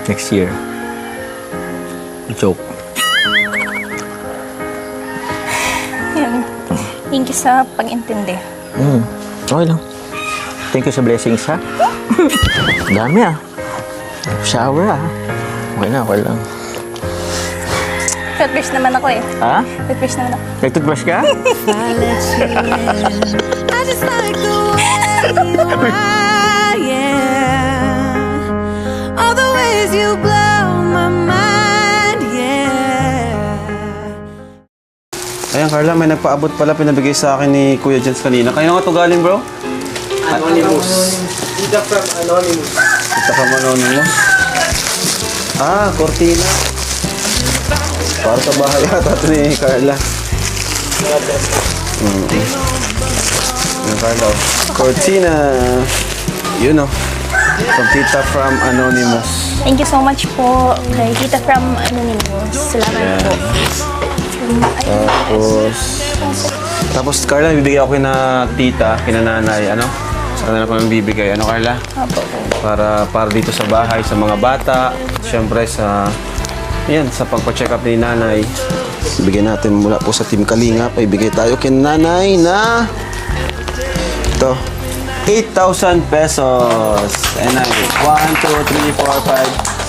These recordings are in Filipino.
Next year. Joke. Yan. Thank you sa pag-intindi. Okay lang. Thank you sa blessings, ha? Dami, ah. Shower, ah. Okay na, okay lang. Toothbrush naman ako eh. Ha? Toothbrush naman ako. Nag-toothbrush ka? I just like the way you are, yeah. All the ways you blow my mind, yeah. Ayan, Carla, may nagpaabot pala pinabigay sa akin ni Kuya Jens kanina. Kaya nga ito galing, bro? Anonymous. Dita from Anonymous. Ito ka mo, Anonymous. Ah, cortina. Para sa bahay yata ito ni Carla. Yung Carla, oh. Cortina. Yun, oh. From Tita from Anonymous. Thank you so much po kay Tita from Anonymous. Salamat po. Tapos, Carla, bibigyan ako kina tita, kina nanay, ano? Sa kanila ko nang bibigay. Ano, Carla? Opo. Para dito sa bahay, sa mga bata. Siyempre, sa pagpa-check up ni nanay. Ibigay natin mula po sa Team Kalingap. Ibigay tayo kay nanay na ito, 8,000 pesos. Enay, 1, 2, 3, 4,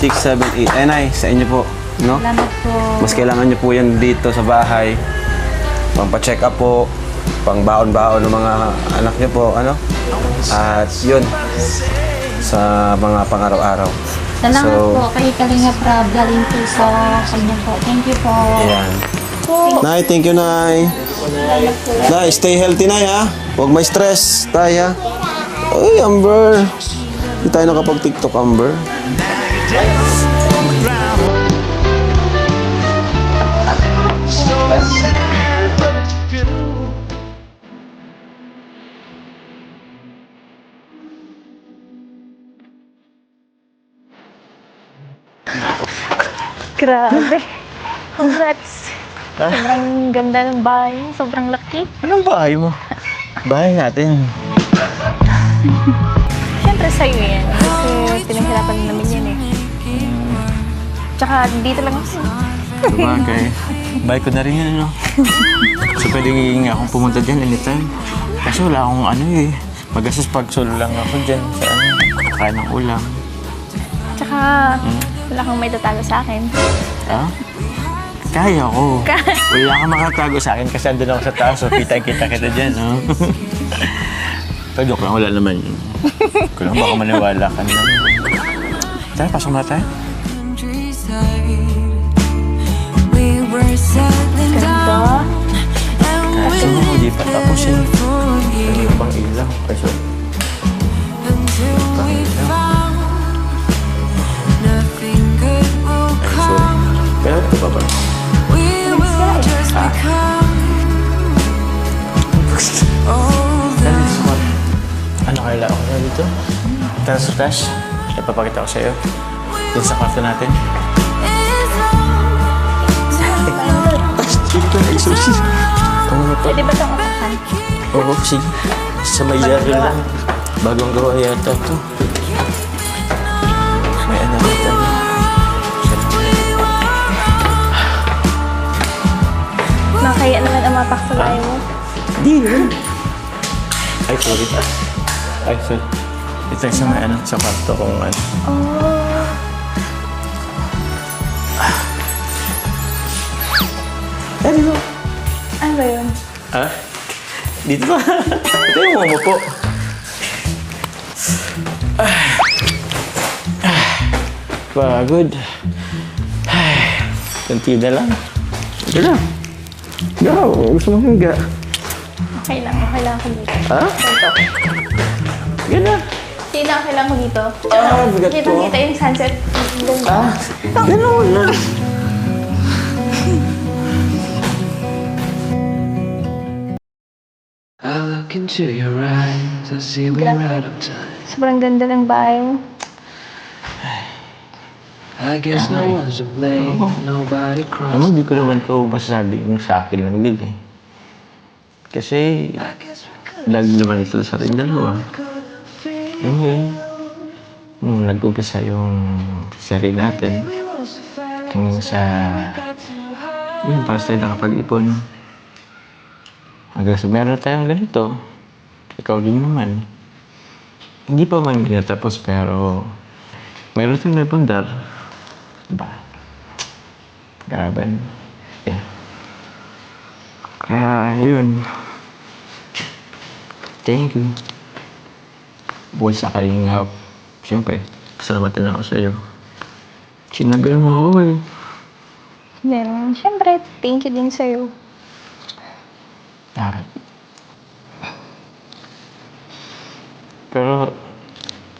5, 6, 7, 8. Enay, sa inyo po. No? Salamat po. Mas kailangan nyo po yan dito sa bahay. Pang-check up po, pang-baon-baon ng mga anak nyo po, ano? At yun, sa mga pang-araw-araw. Salamat po kay Kalinga Prab. Galing po sa kanya po. Thank you po. Ayan. Nay, thank you, Nay. Nay, stay healthy, Nay, ha? Huwag may stress, Tay, ha? Uy, Amber. Hindi tayo nakapag-TikTok, Amber. Grabe. Congrats. Sobrang ganda ng bahay mo. Sobrang laki. Anong bahay mo? Bahay natin. Siyempre sa'yo yan. Kasi pinaghirapan namin yan eh. Tsaka dito lang ako. Sabagay. Bahay ko na rin yan, ano? So, pwede akong pumunta dyan anytime. Kasi wala akong ano eh. Magastos pag-solo lang ako dyan sa ano. Kakain ng ulam. Tsaka wala kang may tatago sa akin. Ha? Kaya ko. Wala kang makatago sa akin kasi andun ako sa taas. So, kita-kita kita dyan, no? Pero joke lang, wala naman yun. Kung lang baka maniwala ka naman. Tara, pasok na tayo. We were settling down, and Kasi we mo, di pa tapos eh. lived for Ano you pang ilaw? Kasi, until we found nothing good will ay, sorry. come. Kaya ito pa ba? We will just become all that. Ano kaya ako na dito? Tara sa taas. Ipapakita ko sa'yo. Dito sa kwarto natin. is love. Dito na exorcist. Ano pa? Pwede ba itong upakan? Oo, sige. Sa may yaro lang. Bagong gawa yata ito. May anak ito. Nakaya naman ang mapak sa bahay mo. Hindi yun. Ay, sorry. Ay, sorry. Ito yung sa may anak sa kwarto kung ano. Ano mo? Ano ba yun? Ha? Dito ba? Ito yung momo po. Pagod. Kunti na lang. Ito na. Go! Gusto mo higa? Okay lang ako dito. Ha? Ito. Yan na. Hindi na okay lang ako dito. Bigat to. Kita yung sunset. Ganda. Ah, gano'n na. I look into your eyes, I see we're out of time. Sobrang ganda ng bahay mo. I guess no one's to blame, nobody crossed. Ano, hindi ko naman ito masasabi yung sa akin lang din eh. Kasi, I guess we could lagi naman ito sa ating dalawa. feel Okay. nag-umpisa yung sarili natin, hanggang sa, yun, para tayo nakapag-ipon. Hanggang sa meron tayong ganito, ikaw din naman. Hindi pa man ginatapos, pero meron tayong napundar. Diba? Grabe. Yeah. Kaya, yun. Thank you. Buwan sa Kalingap. Siyempre, salamatan ako sa'yo. Sinagal mo ako eh. Then, syempre, thank you din sa'yo. Dapat. Pero,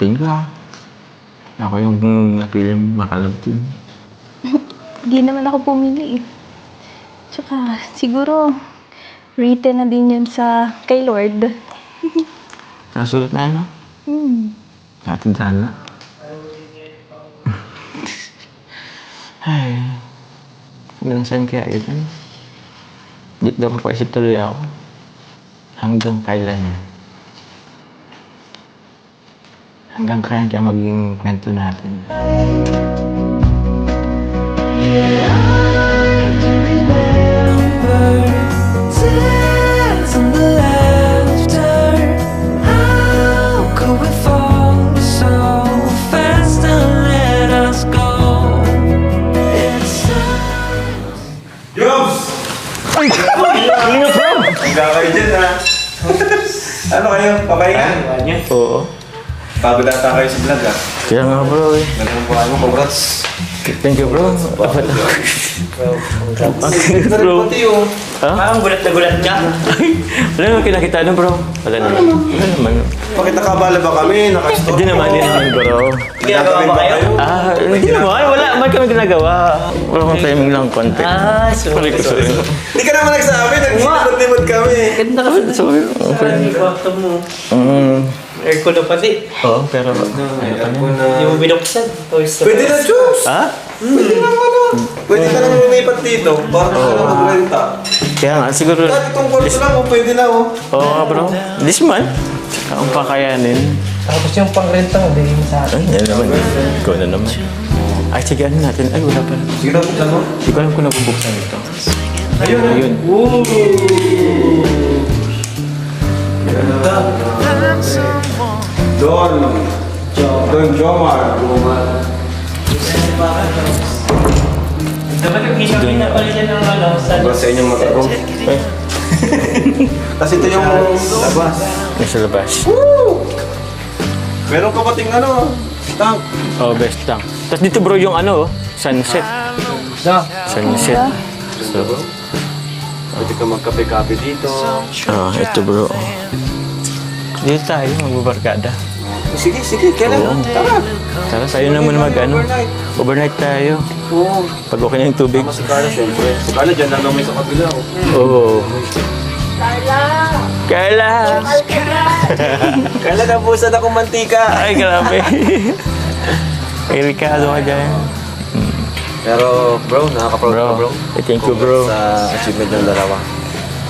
thank you ah. Ako yung napiling makalagtin. Hindi naman ako pumili eh. Tsaka, siguro, written na din yun sa kay Lord. Nasulat na ano? Natin sana. Ay, hanggang saan kaya yun? Di daw mapaisip tuloy ako. Hanggang kailan? Hanggang kailan kaya maging kwento natin? Tears and the laughter. How could we fall so fast and let us go? It's Jobs! Hangga kayo dyan, ha? Ano kayo? Papahinga? Oo. Pagod ata kayo sa vlog, ha? Kaya nga bro eh. Ganun po kayo, congrats. Thank you bro. Bro. Ha? Parang gulat na gulat ka. Wala naman kinakita nun bro. Wala naman. Wala naman. Bakit nakabala ba kami? Nakastore Hindi naman, hindi naman bro. Ginagawa ba kayo? Ah, hindi naman. Wala naman kami ginagawa. Wala akong timing lang konti. Sorry. Hindi ka naman nagsabi, nagsimot-limot kami. Ganda ka sa Sorry. Sorry, kwarto mo. Aircon na pati. Oo, pero Hindi mo binuksan. Pwede na, Jobs! Ha? Pwede na ano? Pwede ka naman lumipat dito para ka na magrenta. Kaya nga, siguro... Dati itong kwarto lang, pwede na, oh. Oo nga bro. This month, ang pakayanin. Tapos yung pangrenta mo, bilhin sa akin. Ay, yan naman. Ikaw na naman. Ay, sige, ano natin? Ay, wala pa. Sige na, buksan mo. Hindi ko alam kung nabubuksan ito. Ayun, Ayun. Don Jomar. Dapat yung ginawa na pala siya ng ano, sa Ba sa inyong mata ko? Ay, Tapos ito yung labas. nasa labas. Meron ka pating ano, tank. Oh, best tank. Tapos dito bro yung ano, oh, sunset. Sunset. So, Pwede ka magkape-kape dito. ito bro. Dito tayo, magbabarkada. Sige, kailan? Tara. Tara, tayo naman mag-ano. Overnight tayo. Oo. Pag okay na yung tubig. Tama si Carla, syempre. Si Carla dyan lang may sa kabila. Oo. Carla! Carla, nabusan akong mantika. Ay, grabe. Ay, Ricardo ka dyan. Pero bro, nakaka-proud ka bro. Thank you bro. Sa achievement ng dalawa.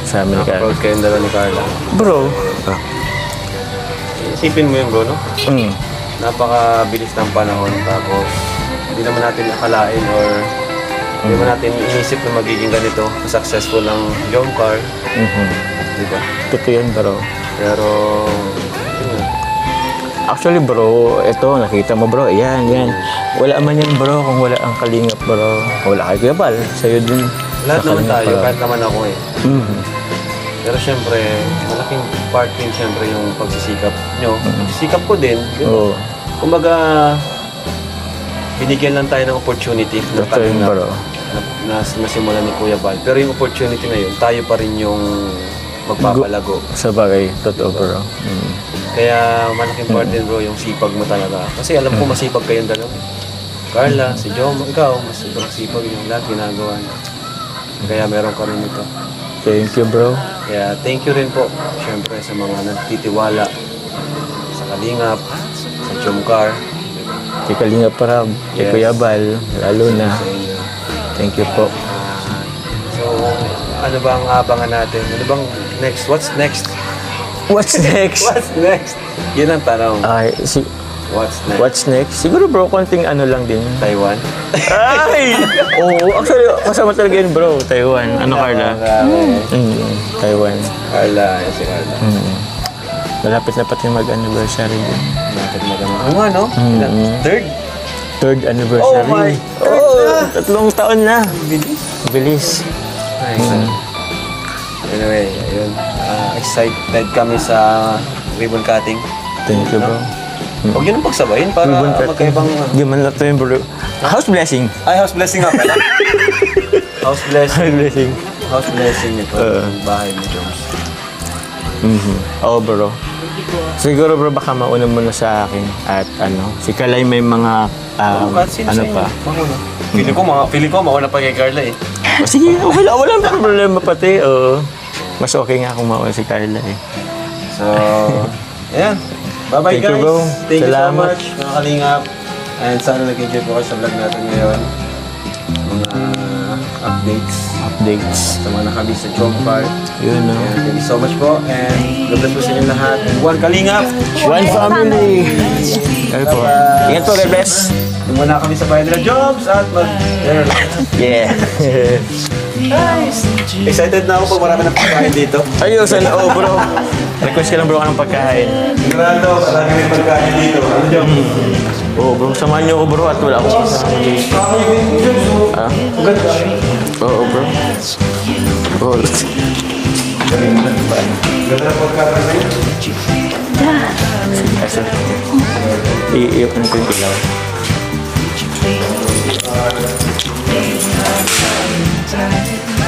Sa amin ka. Nakaka-proud kayong dalawa ni Carla. Bro. Isipin mo yun bro, no? Mm. Napakabilis ng panahon. Tapos, hindi naman natin akalain or hindi naman natin inisip na magiging ganito. Successful ng John Carl. Diba? Totoo yan bro. Pero, yun. Actually bro, eto nakita mo bro, yan. Wala man yan bro kung wala ang Kalingap bro. Wala kay Kuya Bal, sa'yo din. Lahat sa naman Kalingap, tayo, bro. kahit naman ako eh. Pero syempre, malaking part din syempre yung pagsisikap nyo. Pagsisikap ko din. Oo. Kumbaga, binigyan lang tayo ng opportunity na Totoo yun bro. na nasimulan ni Kuya Bal. Pero yung opportunity na yun, tayo pa rin yung magpapalago. Sa bagay, totoo bro. Kaya malaking part din bro yung sipag mo talaga. Kasi alam ko masipag kayong dalawa. Carla, si Jom, ikaw, mas sipag yung lahat ginagawa niyo. Kaya meron ka rin ito. Thank you bro. Kaya thank you rin po, syempre, sa mga nagtitiwala sa Kalingap, sa Jomcar, Kay Kalingap Parab, kay Yes. Kuya Bal, lalo na. sa inyo. Thank you po. So, ano ba ang abangan natin? Ano bang next? What's next? What's next? What's next? Yun ang tanong. Ay, What's next? Siguro bro, konting ano lang din. Taiwan? Ay! Oo, actually, kasama talaga yun bro, Taiwan. Ano Carla? Taiwan. Carla, yan si Carla. Malapit na pati mag-anniversary din. Bakit maganda? Ano ano? Third? Third anniversary. Oh my! Oo, 3 taon na. Bilis. Nice. Anyway, ayun. Excited kami sa ribbon cutting. Thank you bro. Huwag yun ang pagsabayin para Ribbon cutting. magkaibang... Di man lang ito yun bro. House blessing. Ay, house blessing nga pala. House blessing. House blessing. House blessing ito. Yung bahay ni Jones. Oo bro. Siguro bro, baka mauna muna sa akin. At ano, si Kalay may mga ano pa. Feeling ko mauna pa kay Carla eh. O, sige, walang problema pati. Oo. Mas okay nga kung mauna si Carla eh. So, ayan. Bye-bye Thank you, guys. bro. Thank you so Salamat. much, mga kalingap. And sana nag-enjoy po kayo sa vlog natin ngayon. Mga updates Updates. sa mga nakabis sa Chong Park. Yun no. And thank you so much po. And God bless po sa inyo lahat. One kalingap. One family. Ano po? Ingat po, God bless. Muna kami sa bahay nila Jobs at Yeah. Excited na ako pag marami na pagkain dito. Ayun, sana. Oh bro. Request ka lang bro ka ng pagkain. Sigurado, marami may pagkain dito. Ano Jobs? Oo bro, samahan niyo ako bro at wala akong kasama dito. Ah? Oo bro. Oo. Ganda na pagkain na yun. Asa. Iiyapan ko yung ilaw.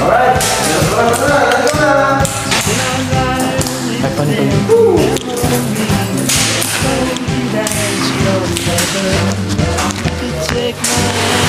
Alright. Ay, paano ba yun? Take my